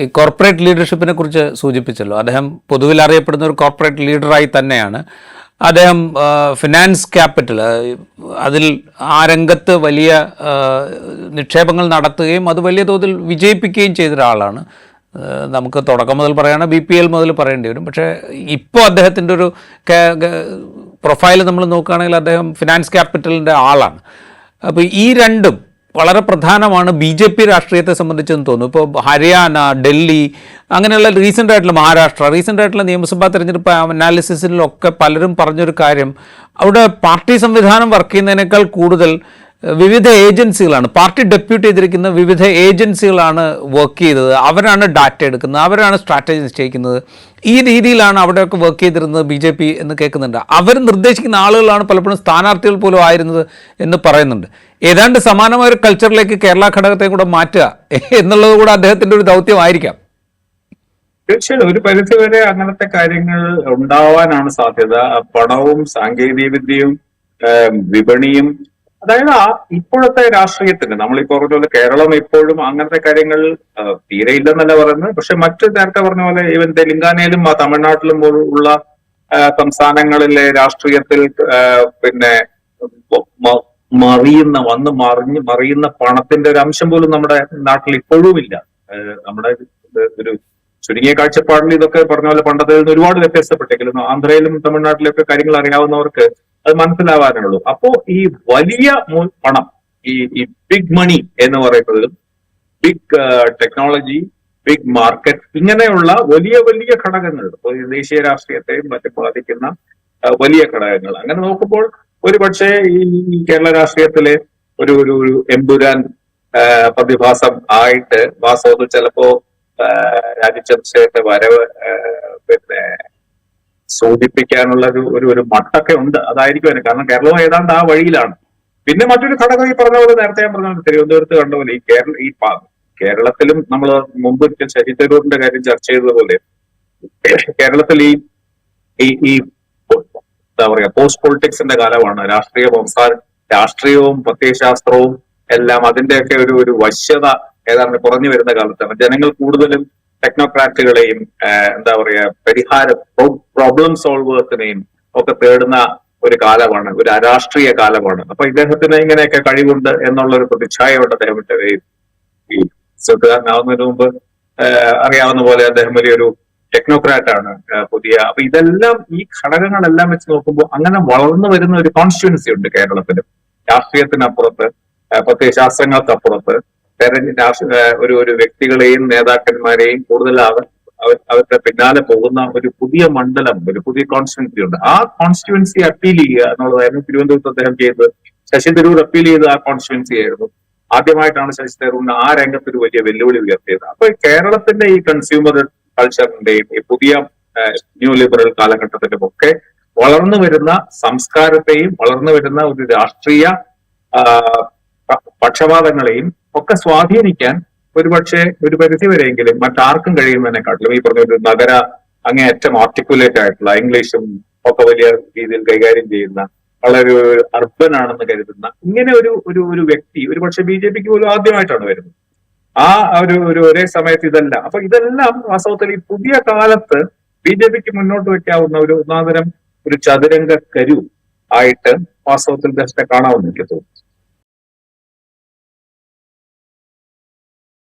ഈ കോർപ്പറേറ്റ് ലീഡർഷിപ്പിനെ കുറിച്ച് സൂചിപ്പിച്ചല്ലോ. അദ്ദേഹം പൊതുവിൽ അറിയപ്പെടുന്ന ഒരു കോർപ്പറേറ്റ് ലീഡറായി തന്നെയാണ്. അദ്ദേഹം ഫിനാൻസ് ക്യാപിറ്റൽ അതിൽ ആ രംഗത്ത് വലിയ നിക്ഷേപങ്ങൾ നടത്തുകയും അത് വലിയ തോതിൽ വിജയിപ്പിക്കുകയും ചെയ്ത ഒരാളാണ്. നമുക്ക് തുടക്കം മുതൽ പറയുകയാണെങ്കിൽ BPL മുതൽ പറയേണ്ടി വരും. പക്ഷേ ഇപ്പോൾ അദ്ദേഹത്തിൻ്റെ ഒരു പ്രൊഫൈൽ നമ്മൾ നോക്കുകയാണെങ്കിൽ അദ്ദേഹം ഫിനാൻസ് ക്യാപിറ്റലിൻ്റെ ആളാണ്. അപ്പോൾ ഈ രണ്ടും വളരെ പ്രധാനമാണ് BJP രാഷ്ട്രീയത്തെ സംബന്ധിച്ചെന്ന് തോന്നുന്നു. ഇപ്പോൾ ഹരിയാന, ഡൽഹി, അങ്ങനെയുള്ള റീസെൻ്റ് ആയിട്ടുള്ള നിയമസഭാ തെരഞ്ഞെടുപ്പ് അനാലിസിസിലൊക്കെ പലരും പറഞ്ഞൊരു കാര്യം, അവിടെ പാർട്ടി സംവിധാനം വർക്ക് ചെയ്യുന്നതിനേക്കാൾ കൂടുതൽ വിവിധ ഏജൻസികളാണ്, പാർട്ടി ഡെപ്യൂട്ട് ചെയ്തിരിക്കുന്ന വിവിധ ഏജൻസികളാണ് വർക്ക് ചെയ്തത്. അവരാണ് ഡാറ്റ എടുക്കുന്നത്, അവരാണ് സ്ട്രാറ്റജി നിശ്ചയിക്കുന്നത്. ഈ രീതിയിലാണ് അവിടെയൊക്കെ വർക്ക് ചെയ്തിരുന്നത് BJP എന്ന് കേൾക്കുന്നുണ്ട്. അവർ നിർദ്ദേശിക്കുന്ന ആളുകളാണ് പലപ്പോഴും സ്ഥാനാർത്ഥികൾ പോലും ആയിരുന്നത് എന്ന് പറയുന്നുണ്ട്. ഏതാണ്ട് സമാനമായ ഒരു കൾച്ചറിലേക്ക് കേരള ഘടകത്തെ കൂടെ മാറ്റുക എന്നുള്ളത് കൂടെ അദ്ദേഹത്തിൻ്റെ ഒരു ദൗത്യമായിരിക്കാം. തീർച്ചയായും ഒരു പരിധിവരെ അങ്ങനത്തെ കാര്യങ്ങൾ ഉണ്ടാവാനാണ് സാധ്യത. പണവും സാങ്കേതിക വിദ്യയും വിപണിയും, അതായത് ഇപ്പോഴത്തെ രാഷ്ട്രീയത്തിന് നമ്മൾ ഈ പറഞ്ഞ പോലെ കേരളം ഇപ്പോഴും അങ്ങനത്തെ കാര്യങ്ങൾ തീരെ ഇല്ലെന്നല്ല പറയുന്നത്. പക്ഷെ മറ്റു നേരത്തെ പറഞ്ഞ പോലെ ഈവൻ തെലങ്കാനയിലും തമിഴ്നാട്ടിലും ഉള്ള സംസ്ഥാനങ്ങളിലെ രാഷ്ട്രീയത്തിൽ പിന്നെ മറിയുന്ന പണത്തിന്റെ ഒരു അംശം പോലും നമ്മുടെ നാട്ടിൽ ഇപ്പോഴും ഇല്ല. നമ്മുടെ ഒരു ചുരുങ്ങിയ കാഴ്ചപ്പാടിൽ ഇതൊക്കെ പറഞ്ഞ പോലെ പണ്ടത്തെ ഒരുപാട് വ്യത്യാസപ്പെട്ടെങ്കിലും ആന്ധ്രയിലും തമിഴ്നാട്ടിലൊക്കെ കാര്യങ്ങൾ അറിയാവുന്നവർക്ക് അത് മനസ്സിലാവാനുള്ളൂ. അപ്പോ ഈ വലിയ പണം, ഈ ബിഗ് മണി എന്ന് പറയുന്നതിലും ബിഗ് ടെക്നോളജി, ബിഗ് മാർക്കറ്റ്, ഇങ്ങനെയുള്ള വലിയ വലിയ ഘടകങ്ങൾ ദേശീയ രാഷ്ട്രീയത്തെയും മറ്റും ബാധിക്കുന്ന വലിയ ഘടകങ്ങൾ, അങ്ങനെ നോക്കുമ്പോൾ ഒരുപക്ഷെ ഈ കേരള രാഷ്ട്രീയത്തിലെ ഒരു എമ്പുരാൻ പ്രതിഭാസം ആയിട്ട് വാസ്തവത്തിൽ ചിലപ്പോ രാജചന്ദ്രശേഖരന്റെ വരവ് പിന്നെ സൂചിപ്പിക്കാനുള്ള ഒരു മട്ടൊക്കെ ഉണ്ട്. അതായിരിക്കും അതിന് കാരണം കേരളം ഏതാണ്ട് ആ വഴിയിലാണ്. പിന്നെ മറ്റൊരു ഘടകം ഈ പറഞ്ഞ പോലെ നേരത്തെ ഞാൻ പറഞ്ഞ തിരുവനന്തപുരത്ത് കണ്ട പോലെ ഈ കേരളത്തിലും നമ്മൾ മുമ്പ് ശശി തരൂരിന്റെ കാര്യം ചർച്ച ചെയ്തതുപോലെ കേരളത്തിൽ ഈ എന്താ പറയാ പോസ്റ്റ് പൊളിറ്റിക്സിന്റെ കാലമാണ്. രാഷ്ട്രീയവും പ്രത്യയശാസ്ത്രവും എല്ലാം അതിന്റെയൊക്കെ ഒരു വശ്യത ഏതാണ്ട് കുറഞ്ഞു വരുന്ന കാലത്താണ് ജനങ്ങൾ കൂടുതലും ടെക്നോക്രാറ്റുകളെയും എന്താ പറയാ പ്രോബ്ലം സോൾവേഴ്സിനെയും ഒക്കെ തേടുന്ന ഒരു കാലമാണ്, ഒരു അരാഷ്ട്രീയ കാലമാണ്. അപ്പൊ ഇദ്ദേഹത്തിന് ഇങ്ങനെയൊക്കെ കഴിവുണ്ട് എന്നുള്ള ഒരു പ്രതിച്ഛായയുണ്ട് അദ്ദേഹത്തിന്റെ ഈ ചെറുത്തുകാരനാവുന്നതിന് മുമ്പ് അറിയാവുന്ന പോലെ അദ്ദേഹം വലിയൊരു ടെക്നോക്രാറ്റാണ് പുതിയ. അപ്പൊ ഇതെല്ലാം ഈ ഘടകങ്ങളെല്ലാം വെച്ച് നോക്കുമ്പോൾ അങ്ങനെ വളർന്നു വരുന്ന ഒരു കോൺസ്റ്റിറ്റ്യുവൻസി ഉണ്ട് കേരളത്തിന്. രാഷ്ട്രീയത്തിനപ്പുറത്ത്, പ്രത്യയശാസ്ത്രങ്ങൾക്കപ്പുറത്ത് ഒരു വ്യക്തികളെയും നേതാക്കന്മാരെയും കൂടുതൽ അവരുടെ പിന്നാലെ പോകുന്ന ഒരു പുതിയ മണ്ഡലം, ഒരു പുതിയ കോൺസ്റ്റിറ്റ്യുവൻസി ഉണ്ട്. ആ കോൺസ്റ്റിറ്റ്യുവൻസി അപ്പീൽ ചെയ്യുക എന്നുള്ളതായിരുന്നു തിരുവനന്തപുരത്ത് അദ്ദേഹം ചെയ്തത്. ശശി തരൂർ അപ്പീൽ ചെയ്ത് ആ കോൺസ്റ്റിറ്റ്യുവൻസി ആയിരുന്നു. ആദ്യമായിട്ടാണ് ശശി തരൂരിന് ആ രംഗത്ത് ഒരു വലിയ വെല്ലുവിളി ഉയർത്തിയത്. അപ്പൊ കേരളത്തിന്റെ ഈ കൺസ്യൂമർ കൾച്ചറിന്റെയും ഈ പുതിയ ന്യൂ ലിബറൽ കാലഘട്ടത്തിലും ഒക്കെ വളർന്നു വരുന്ന സംസ്കാരത്തെയും വളർന്നു വരുന്ന ഒരു രാഷ്ട്രീയ പക്ഷപാതങ്ങളെയും ഒക്കെ സ്വാധീനിക്കാൻ ഒരുപക്ഷെ ഒരു പരിധിവരെയെങ്കിലും മറ്റാർക്കും കഴിയുന്നതിനെക്കാട്ടിലും ഈ പറഞ്ഞ ഒരു നഗര അങ്ങേയറ്റം ആർട്ടിക്കുലേറ്റ് ആയിട്ടുള്ള ഇംഗ്ലീഷും ഒക്കെ വലിയ രീതിയിൽ കൈകാര്യം ചെയ്യുന്ന വളരെ അർബൻ ആണെന്ന് കരുതുന്ന ഇങ്ങനെ ഒരു വ്യക്തി ഒരുപക്ഷെ BJPക്ക് പോലും ആദ്യമായിട്ടാണ് വരുന്നത്. ആ ഒരേ സമയത്ത് ഇതെല്ലാം. അപ്പൊ ഇതെല്ലാം വാസ്തവത്തിൽ ഈ പുതിയ കാലത്ത് BJPക്ക് മുന്നോട്ട് വെക്കാവുന്ന ഒരു ഒന്നാന്തരം ഒരു ചതുരംഗ കരു ആയിട്ട് വാസ്തവത്തിൽ കാണാവുന്ന എനിക്ക് തോന്നുന്നു.